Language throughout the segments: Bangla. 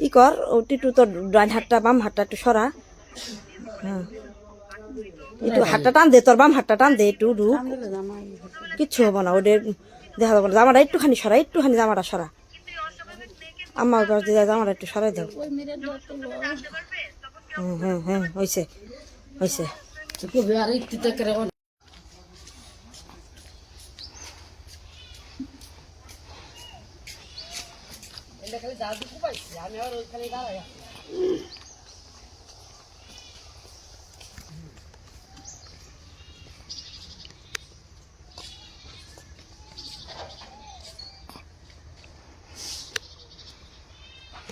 ই কর ও টিটু তোর ডান হাতটা বাম হাতটা একটু সরা। হ্যাঁ একটু হাতটা টান দে, তোর বাম হাতটা টান দে, একটু ঢুক, কিচ্ছু হবো না, ওদের দেখা যাবো না। জামাটা একটুখানি সরা, একটুখানি জামাটা সরা, আমার কাছ দিয়ে জামাটা একটু সরাই দাও। হ্যাঁ হ্যাঁ হয়েছে হয়েছে।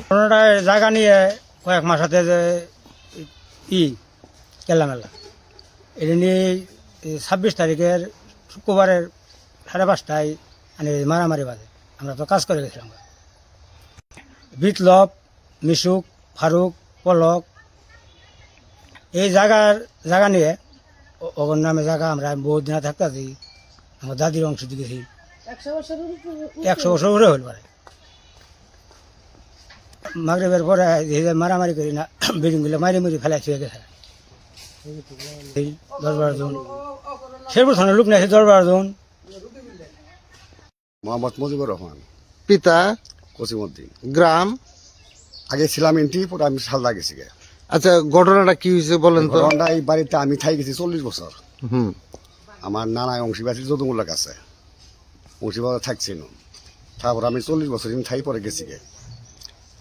কোনোটায় জায়গা নিয়ে কয়েক মাস হাতে যে কেলামেলা এটা নিয়ে 26 তারিখের শুক্রবারের 5:30টায় মানে মারামারি বাজে। আমরা তো কাজ করে গেছিলাম। বিপ্লব, মিশুক, ফারুক, পলক এই জায়গা নিয়ে ওর নামে জায়গা আমরা বহুত দিন থাকতেছি। আমার দাদির অংশ দিকেছি 100 বছর উপরে হল পারে। মাগরিবের পরে মারামারি করি না, বিল্ডিংগুলো মারি মুড়ি ফেলাই ছুঁয়ে গেছে 10-12 জন। শেরপুর থানার লোক নেই 10-12 জন। মোহাম্মদ মুজিবুর রহমান, পিতা কসিমউদ্দিন। গ্রাম? আগে ছিলাম এনটি, পরে আমি সালদা গেছি গে। আচ্ছা, ঘটনাটা কি হয়েছে বলেন তো? ঘটনাটা এই বাড়িতে আমি থাই গেছি 40 বছর। হুম। আমার নানায় অংশীবাসী যদুমুল্লার কাছে অংশীবাজার থাকছিল। তারপর আমি 40 বছর থাই পরে গেছি গে।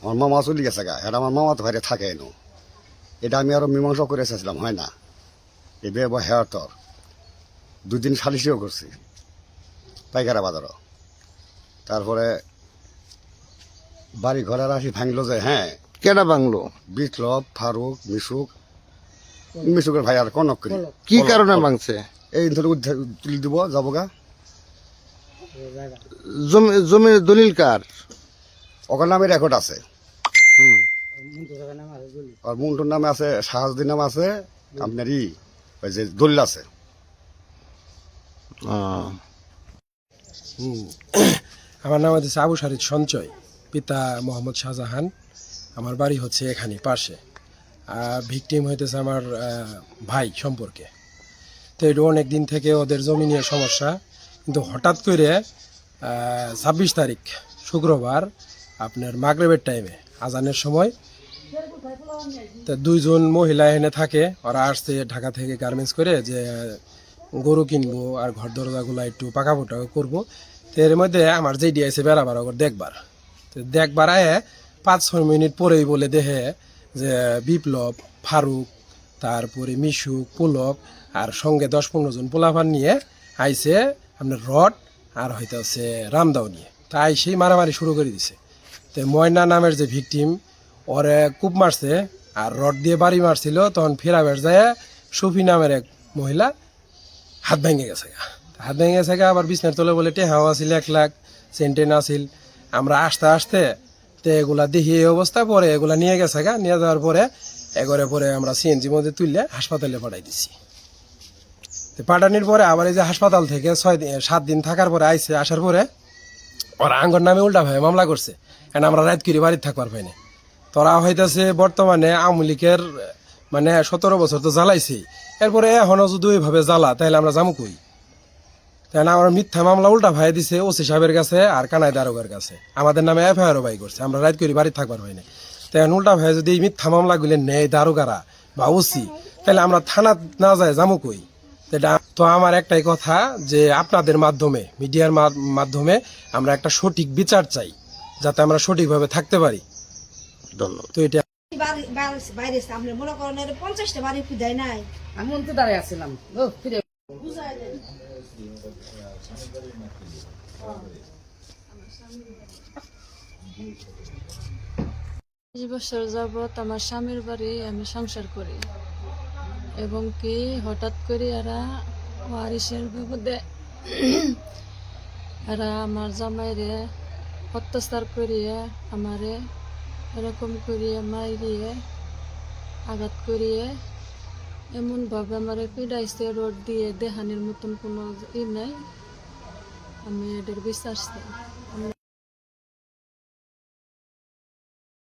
আমার মামা চলে গেছে গা, এটা আমার মামা তো ভাইরে থাকে এনো। এটা আমি আরো মীমাংসা করে এসেছিলাম, হয় না এই বে হেয়ার তর 2 দিন সালিশিও করছি পাইকারা বাজারও। তারপরে বাড়ি ঘরের আসি ভাঙলো যে। হ্যাঁ, কেডা বাংলো? বিপ্লব, ফারুক, মিশুকের ভাই আর কনক করি। কি কারণে ভাঙছে? এই ধরে তুলে দিব যাবো গা। জমির দলিল কার? ওখান নামে রেকর্ড আছে। হুম। আর মুন্টুর নামে আছে, শাহাজুদ্দিন নামে আছে, আপনার ওই যে দলিল আছে। আমার নাম হচ্ছে আবু শারিদ সঞ্চয়, পিতা মোহাম্মদ শাহজাহান। আমার বাড়ি হচ্ছে এখানে পাশে। ভিকটিম হইতেছে আমার ভাই সম্পর্কে। তো এটা অনেক দিন থেকে ওদের জমি নিয়ে সমস্যা, কিন্তু হঠাৎ করে 26 তারিখ শুক্রবার আপনার মাগরিবের টাইমে আজানের সময় তো 2 জন মহিলা এনে থাকে। ওরা আসছে ঢাকা থেকে গার্মেন্টস করে যে গরু কিনবো আর ঘর দরজাগুলো একটু পাকা পোটা করবো। তো এর মধ্যে আমার যে ডিআইসি বেড়াবার ওর দেখবার, তো দেখবার আয়ে 5-6 মিনিট পরেই বলে দেখে যে বিপ্লব, ফারুক, তারপরে মিশুক, পুলক আর সঙ্গে 10-15 জন পোলাপান নিয়ে আইসে আপনার রড আর হয়তো হচ্ছে রামদাও নিয়ে। তাই সেই মারামারি শুরু করে দিছে। তো ময়না নামের যে ভিকটিম ওরে কূপ মারছে আর রড দিয়ে বাড়ি মারছিল। তখন ফেরাবের যায় সফি নামের এক মহিলা হাত ভেঙে গেছে। হাত ভেঙে গেছে আবার বিছনার তলে বলে টেহাও আসিল 1 লাখ, সেন্টেন আসিল। আমরা আসতে আসতে তো এগুলা দেখি এই অবস্থা। পরে এগুলা নিয়ে গেছে নিয়ে যাওয়ার পরে এগরে পরে আমরা সিএনজি মধ্যে তুললে হাসপাতালে পাঠাই দিছি। পাঠানোর পরে আবার এই যে হাসপাতাল থেকে 6-7 দিন থাকার পরে আইসে, আসার পরে ওরা আঙ্গর নামে উল্টা ভাবে মামলা করছে। কারণ আমরা রাত করে বাড়িতে থাকবার পাইনি। তোরা হইতেছে বর্তমানে আওয়ামী লীগের মানে 17 বছর তো জ্বালাইছে। এরপরে এখনো যদি ওইভাবে জ্বালা তাহলে আমরা যাবো কই? তাই না, আমরা মিথ্যা মামলা উল্টা ভাই দিছে ওসি সাহেবের কাছে আর কানাই দারোগার কাছে। আমাদের নামে এফআইআরও বাই করছে। আমরা রাত করে বাড়িতে থাকবার পাইনি। তাই উল্টা ভাই যদি এই মিথ্যা মামলাগুলি নেয় দারোগারা বা ওসি, তাহলে আমরা থানা না যায় যাবো কই? তো আমার একটাই কথা যে আপনাদের মাধ্যমে, মিডিয়ার মাধ্যমে আমরা একটা সঠিক বিচার চাই, যাতে আমরা সঠিকভাবে থাকতে পারি। ধন্যবাদ। তো এটা বাইরে সামনে মনে করেন 50টা বাড়ি খুঁজাই নাই, আমি তো দাঁড়ায় আসছিলাম। 20 বছর যাবৎ আমার স্বামীর বাড়ি আমি সংসার করি, এবং কি হঠাৎ করে এরা ওয়ারিসের বিপদে এরা আমার জামাইরে অত্যাচার করিয়ে আমারে এরকম করিয়ে মাইরিয়ে আঘাত করিয়ে এমনভাবে আমারে পিড়াইছে, রড দিয়ে দেহানির মতন কোনো ই নাই। আমি এদের বিশ্বাস